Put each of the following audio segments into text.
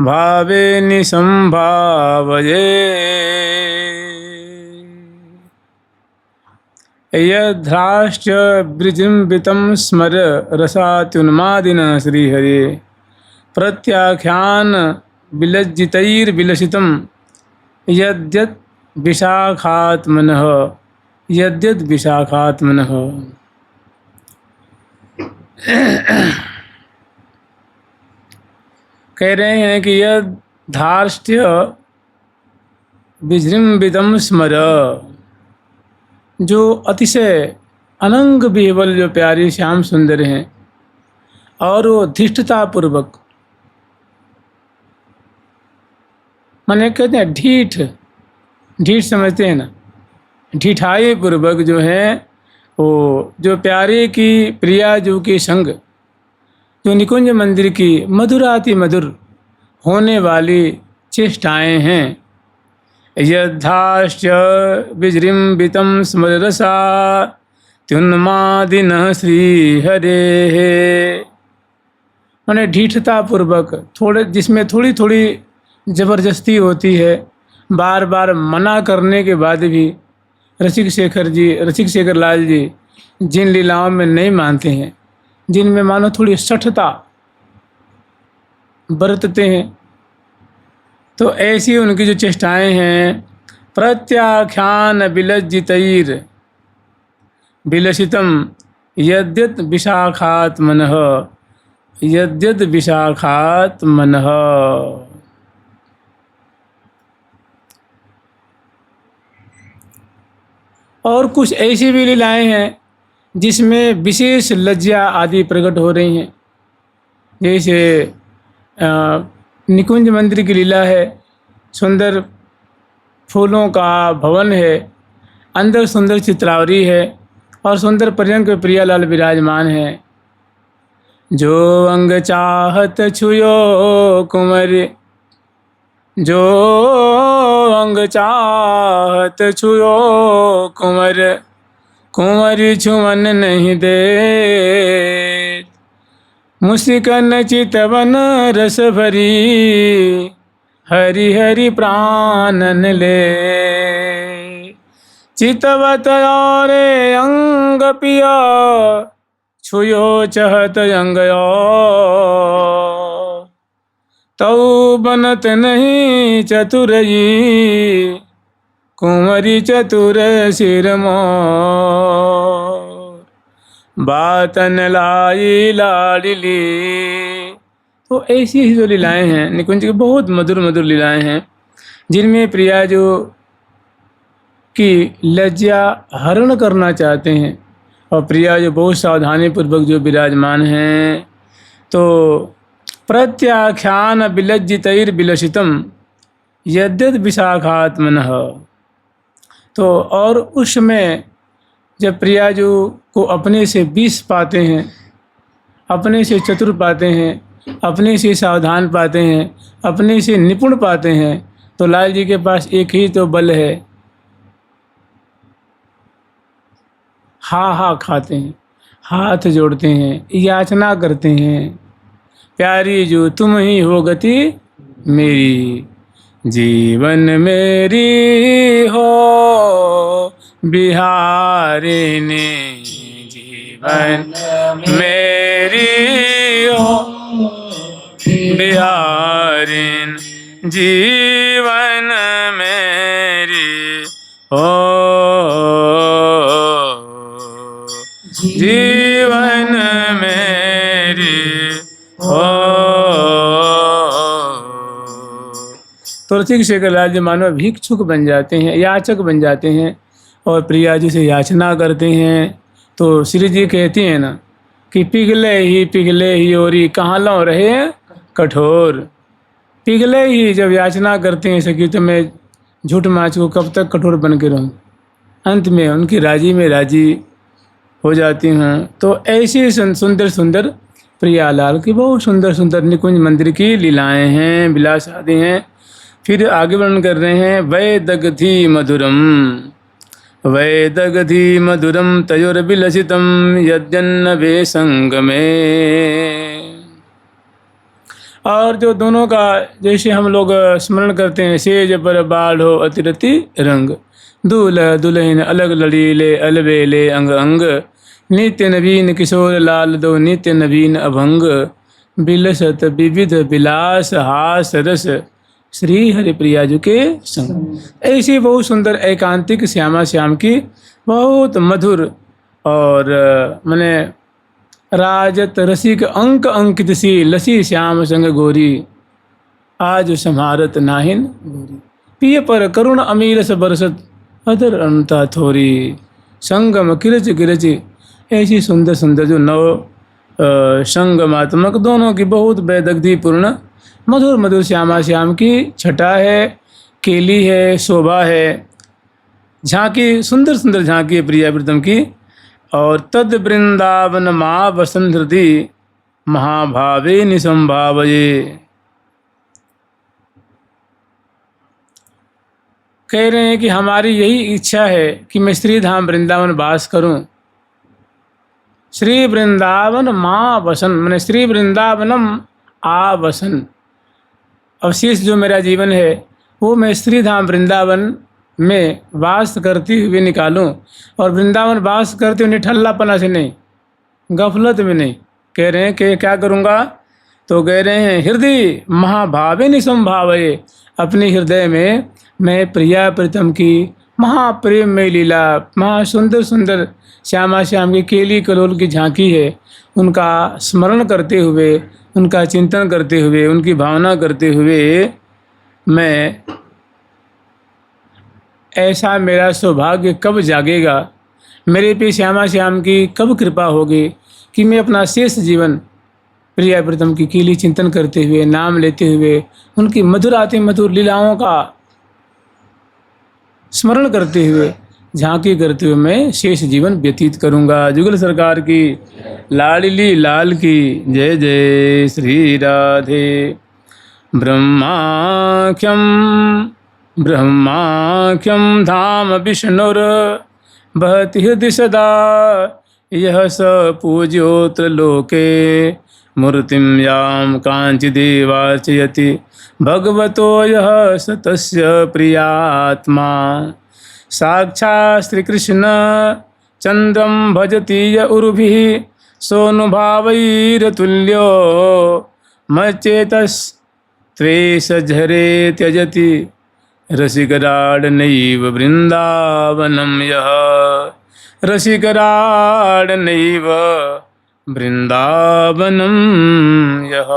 भावे निसंभावये। यद्राश्च विजृंभितं स्मर रसात्युन्मादिन श्रीहरे प्रत्याख्यान विलज्जितैर्विलसितं यद्यत् विशाखात्मनः यद्यद् विशाखात्मनः। कह रहे हैं कि यह धार्ष्ट्य विजृंभितं स्मर, जो अतिशय अनंग विह्वल जो प्यारे श्याम सुंदर हैं और वो धृष्टता पूर्वक, माने कहते हैं ढीठ, ढीठ समझते हैं ना, ढिठाई पूर्वक जो है वो जो प्यारे की प्रिया जो के संग जो निकुंज मंदिर की मधुराति मधुर होने वाली चेष्टाएँ हैं। यद्धाश्च विजृंभितं स्मररसा त्युन्मादिनः श्रीहरेः, माने ढीठता पूर्वक, थोड़े जिसमें थोड़ी थोड़ी जबरदस्ती होती है, बार बार मना करने के बाद भी रसिक शेखर लाल जी जिन लीलाओं में नहीं मानते हैं, जिनमें मानो थोड़ी सठता बरतते हैं, तो ऐसी उनकी जो चेष्टाएं हैं। प्रत्याख्यान विलज्जितैर विलसितं यद्यत् विशाखात्मनः यद्यद् विशाखात्मनः। और कुछ ऐसी भी लीलाएं हैं जिसमें विशेष लज्जा आदि प्रकट हो रही हैं। जैसे निकुंज मंदिर की लीला है, सुंदर फूलों का भवन है, अंदर सुंदर चित्रावरी है और सुंदर पर्यंक प्रियालाल विराजमान है। जो अंग चाहत छुयो कुंवर, जो अंग चाहत छुयो कुंवर, कुंवर छुवन नहीं दे, मुस्कन चितवन रस भरी, हरि हरि प्राणन ले। चितवत और अंग पिया, छुयो चहत अंगयो, तऊ बनत नहीं चतुरई, कुंवरी चतुर सिर मोर, बातन लाई लाडली। तो ऐसी ही जो लीलाएं हैं निकुंज की, बहुत मधुर मधुर लीलाएं हैं, जिनमें प्रिया जो की लज्जा हरण करना चाहते हैं और प्रिया जो बहुत सावधानी पूर्वक जो विराजमान हैं। तो प्रत्याख्यान विलज्जितैर विलसितं यद्यद् विशाखात्मनः। तो और उस समय जब प्रिया जो को अपने से विष पाते हैं, अपने से चतुर पाते हैं, अपने से सावधान पाते हैं, अपने से निपुण पाते हैं, तो लाल जी के पास एक ही तो बल है, हा खाते हैं, हाथ जोड़ते हैं, याचना करते हैं, प्यारी जो तुम ही हो गति मेरी, जीवन मेरी हो बिहारिनी, जीवन मेरी हो बिहारिन, जीवन मेरी हो, जीवन मेरी हो। तो रसिक शेखर लाल जी मानो भिक्षुक बन जाते हैं, याचक बन जाते हैं और प्रिया जी से याचना करते हैं। तो श्री जी कहती हैं ना कि पिघले ही ओरी, कहाँ लो रहे कठोर। पिघले ही जब याचना करते हैं सखी, तो मैं झूठ माच को कब तक कठोर बन के रहूँ, अंत में उनकी राजी में राजी हो जाती हूँ। तो ऐसी सुंदर सुंदर प्रियालाल की बहुत सुंदर सुंदर निकुंज मंदिर की लीलाएं हैं, विलास आदि हैं। फिर आगे वर्णन कर रहे हैं, वैदगधि मधुरम, वैदगधि मधुरम तयोर्विलसितं यद्यन्न वे संगमे, और जो दोनों का जैसे हम लोग स्मरण करते हैं, सेज पर बाढ़ो अतिरति रंग, दूल्हा दुल्हन अलग लड़ीले अलबेले अंग अंग, नित्य नवीन किशोर लाल दो नित्य नवीन अभंग, बिलसत विविध विलास हास रस, श्री हरिप्रिया जी के संग। ऐसी बहुत सुंदर एकांतिक श्यामा श्याम की बहुत मधुर और माने राजत रसिक अंक अंकित सी लसी श्याम संग गोरी, आज समारत नाहिन गोरी, पिय पर करुण अमीरस बरसत अदर अनता थोरी, संगम किरच किरच। ऐसी सुंदर सुंदर जो नव संगमात्मक दोनों की बहुत बेदग्धिपूर्ण मधुर मधुर श्यामा श्याम की छटा है, केली है, शोभा है, झांकी सुंदर सुंदर झांकी है प्रिया प्रीतम की। और तद वृंदावन माँ वसंत हृदय महाभावे निसंभावये। कह रहे हैं कि हमारी यही इच्छा है कि मैं श्री धाम वृंदावन वास करूं। श्री वृंदावन माँ वसन मैंने श्री वृंदावनम आ वसन, अवशेष जो मेरा जीवन है वो मैं श्री धाम वृंदावन में वास करते हुए निकालूं। और वृंदावन वास करते हुए निठल्लापना से नहीं, गफलत में नहीं। कह रहे हैं कि क्या करूँगा, तो कह रहे हैं हृदय महाभावे निसंभावे, अपने हृदय में मैं प्रिया प्रीतम की महाप्रेम में लीला, महा सुंदर सुंदर श्यामा श्याम की केली कलोल की झांकी है, उनका स्मरण करते हुए, उनका चिंतन करते हुए, उनकी भावना करते हुए मैं, ऐसा मेरा सौभाग्य कब जागेगा, मेरे पे श्यामा श्याम की कब कृपा होगी कि मैं अपना शेष जीवन प्रिया प्रीतम की केली चिंतन करते हुए, नाम लेते हुए, उनकी मधुर आती मधुर लीलाओं का स्मरण करते हुए, झांकी करते हुए मैं शेष जीवन व्यतीत करूंगा। जुगल सरकार की लाडली लाल की जय जय। श्री राधे। ब्रह्माख्यम धाम विष्णुर बहति हृदि सदा, यह स पूज्योत्र लोके मूर्तिं यां कांचिदेवार्चयति, भगवतो यः स तस्य प्रियात्मा, साक्षात् श्रीकृष्ण चंद्रं भजति य उर्भिः, सोऽनुभावैरतुल्यो मच्चेतस्त्वेषझरे त्यजति, रसिकराडनैव वृन्दावनं यः, रसिकराडनैव वृंदावनम यह।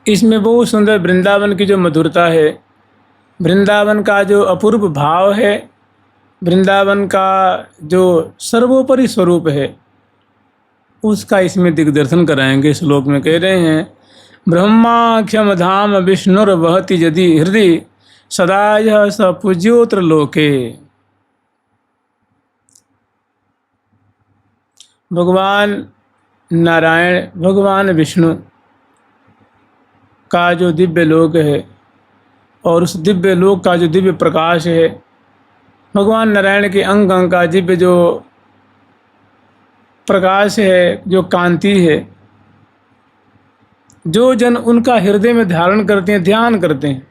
इसमें बहुत सुंदर वृंदावन की जो मधुरता है, वृंदावन का जो अपूर्व भाव है, वृंदावन का जो सर्वोपरि स्वरूप है, उसका इसमें दिग्दर्शन कराएंगे। श्लोक में कह रहे हैं ब्रह्माख्यम धाम विष्णुर वहति यदि हृदय, सदा यह स पूज्योत्र लोके। भगवान नारायण, भगवान विष्णु का जो दिव्य लोक है और उस दिव्य लोक का जो दिव्य प्रकाश है, भगवान नारायण के अंग अंग का दिव्य जो प्रकाश है, जो कांति है, जो जन उनका हृदय में धारण करते हैं, ध्यान करते हैं,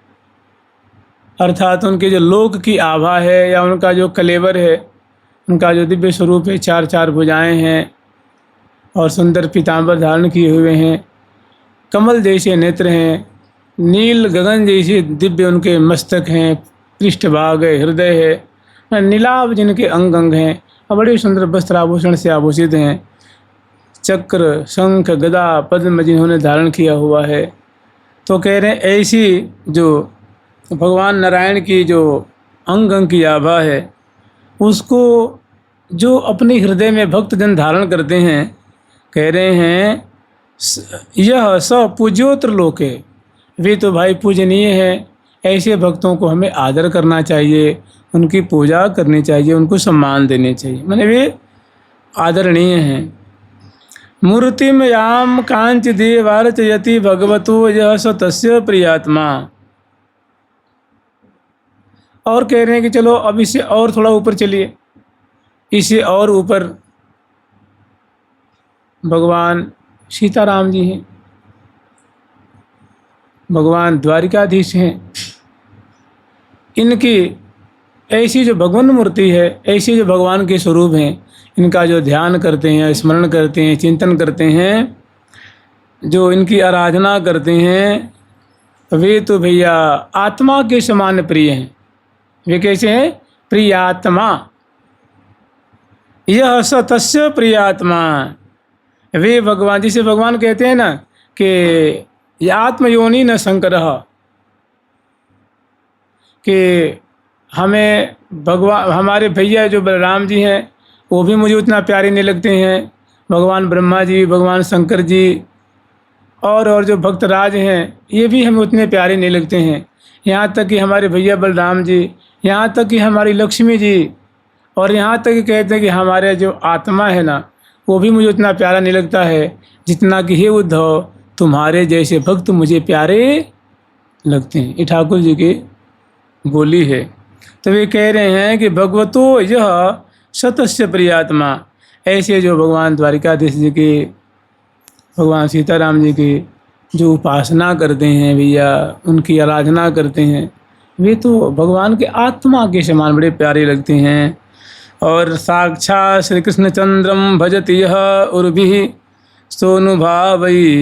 अर्थात उनके जो लोक की आभा है या उनका जो कलेवर है, उनका जो दिव्य स्वरूप है, चार चार भुजाएं हैं और सुंदर पीताम्बर धारण किए हुए हैं, कमल जैसे नेत्र हैं, नील गगन जैसे दिव्य उनके मस्तक हैं, पृष्ठभाग है, हृदय है, नीलाभ जिनके अंग अंग हैं और बड़े सुंदर वस्त्राभूषण से आभूषित हैं, चक्र शंख गदा पद्म जिन्होंने धारण किया हुआ है। तो कह रहे हैं ऐसी जो भगवान नारायण की जो अंग अंग की आभा है, उसको जो अपने हृदय में भक्तजन धारण करते हैं, कह रहे हैं यह स पूज्योत्र लोके, वे तो भाई पूजनीय हैं। ऐसे भक्तों को हमें आदर करना चाहिए, उनकी पूजा करनी चाहिए, उनको सम्मान देने चाहिए, माने वे आदरणीय हैं। मूर्तिम याम कांच देवार्चयति, भगवतो यह स तस्य प्रियात्मा। और कह रहे हैं कि चलो अब इससे और थोड़ा ऊपर चलिए, इससे और ऊपर भगवान सीताराम जी हैं, भगवान द्वारिकाधीश हैं। इनकी ऐसी जो भगवान मूर्ति है, ऐसी जो भगवान के स्वरूप हैं, इनका जो ध्यान करते हैं, स्मरण करते हैं, चिंतन करते हैं, जो इनकी आराधना करते हैं, वे तो भैया आत्मा के समान प्रिय हैं। वे कैसे हैं? प्रियात्मा। यह स तस्य प्रियात्मा। वे भगवान, जिसे भगवान कहते हैं ना कि ये आत्मयोनि न शंकरः, कि हमें भगवान, हमारे भैया जो बलराम जी हैं वो भी मुझे उतना प्यारे नहीं लगते हैं। भगवान ब्रह्मा जी, भगवान शंकर जी और जो भक्तराज हैं ये भी हमें उतने प्यारे नहीं लगते हैं। यहाँ तक कि हमारे भैया बलराम जी, यहाँ तक कि हमारी लक्ष्मी जी, और यहाँ तक कि कहते हैं कि हमारे जो आत्मा है ना वो भी मुझे उतना प्यारा नहीं लगता है जितना कि हे उद्धव तुम्हारे जैसे भक्त मुझे प्यारे लगते हैं। ये ठाकुर जी की बोली है। तो वे कह रहे हैं कि भगवतो यह सतस्य प्रियात्मा। ऐसे जो भगवान द्वारिकाधीश जी की, भगवान सीताराम जी की जो उपासना करते हैं भैया, उनकी आराधना करते हैं, वे तो भगवान के आत्मा के समान बड़े प्यारे लगते हैं। और साक्षात् श्री कृष्ण चंद्रम भजति यह उर्भिः सोनुभावैरतुल्यो।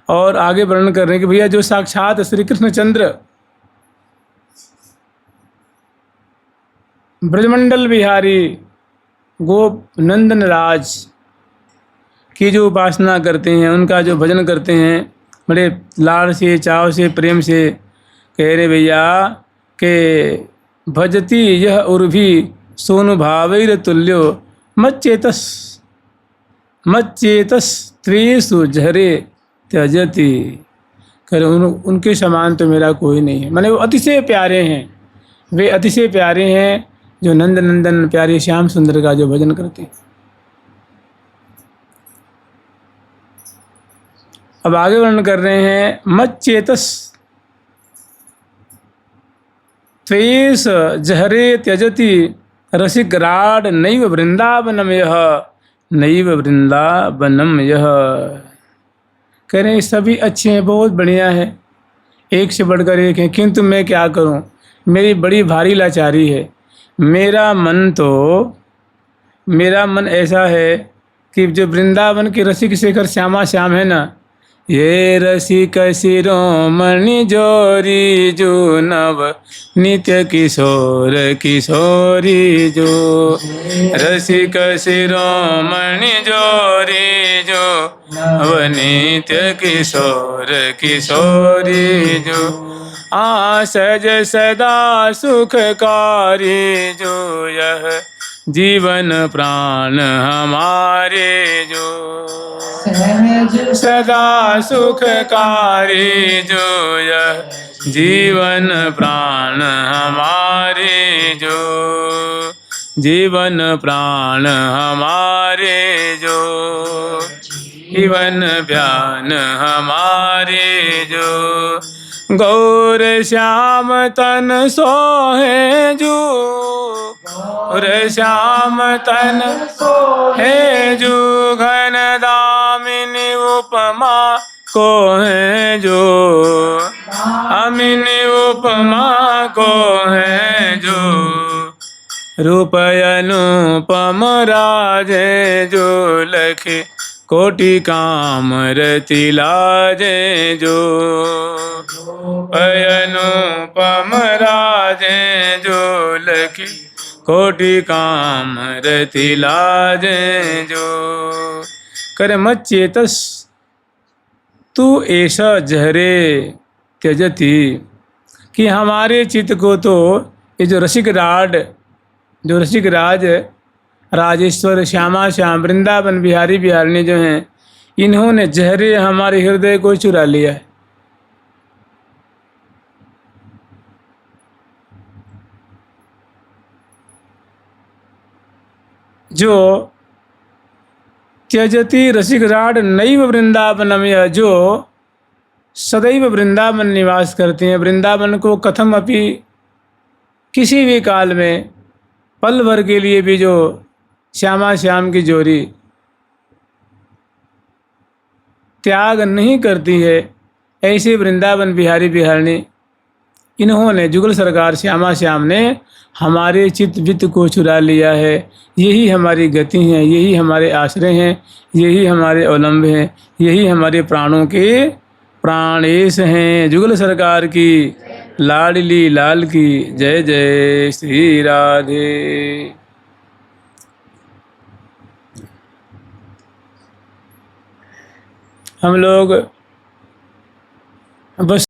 और आगे वर्णन कर रहे हैं कि भैया जो साक्षात श्री कृष्ण चंद्र ब्रजमंडल बिहारी गोप नंदन राज की जो उपासना करते हैं, उनका जो भजन करते हैं बड़े लाड़ से, चाव से, प्रेम से, कह रहे भैया कि भजती यह उर्भी सोनुभावैर तुल्यो मच्चेतस त्रेषु झरे त्यजति। कर उनके समान तो मेरा कोई नहीं है। माने वो अतिशय प्यारे हैं, वे अतिशय प्यारे हैं जो नंद नंदन प्यारे श्याम सुंदर का जो भजन करते हैं। अब आगे वर्णन कर रहे हैं मच्चेतस त्वेष जहरे त्यजति रसिकराड नैव वृंदावनम यह, नैव वृंदावनम यह। कह रहे हैं सभी अच्छे हैं, बहुत बढ़िया है, एक से बढ़कर एक है, किंतु मैं क्या करूं, मेरी बड़ी भारी लाचारी है। मेरा मन ऐसा है कि जो वृंदावन के रसिक शेखर श्यामा श्याम है ना, ये रसिक शिरोमणि जोरी जो नव नित्य किशोर किशोरी जो, रसिक शिरोमणि जोरी जो नव नित्य किशोर किशोरी जो, आसज सदा सुखकारी जो, यह जीवन प्राण हमारे जो, सदा सुखकारी जो, यह जीवन प्राण हमारे जो, जीवन प्राण हमारे जो, जीवन प्यान हमारे जो, गौर श्याम तन सोहे जो, गौर श्याम तन सोहे जो, घन दामिनी उपमा को है जो, अमिनी उपमा को है जो, रूप अनुपम राजे जो, लखे कोटि काम रति लाजे जो, अनुपम राजे जो, लखे कोटि काम रति लाजे जो। करे मत चेतस तू ऐसा जहरे त्यजति, कि हमारे चित्त को तो ये जो रसिक राज राजेश्वर श्यामा श्याम वृंदावन बिहारी बिहारिणी जो हैं, इन्होंने जहरे हमारे हृदय को चुरा लिया है। जो त्यजति रसिकराड नैव वृंदावनम, यह जो सदैव वृंदावन निवास करते हैं, वृंदावन को कथम अपि किसी भी काल में पल भर के लिए भी जो श्यामा श्याम की जोड़ी त्याग नहीं करती है, ऐसे वृंदावन बिहारी बिहारिणी इन्होंने जुगल सरकार श्यामा श्याम ने हमारे चित्त वित्त को चुरा लिया है। यही हमारी गति है, यही हमारे आश्रय हैं, यही हमारे अवलंब हैं, यही हमारे प्राणों के प्राणेश हैं। जुगल सरकार की लाडली लाल की जय जय श्री राधे। हम लोग बस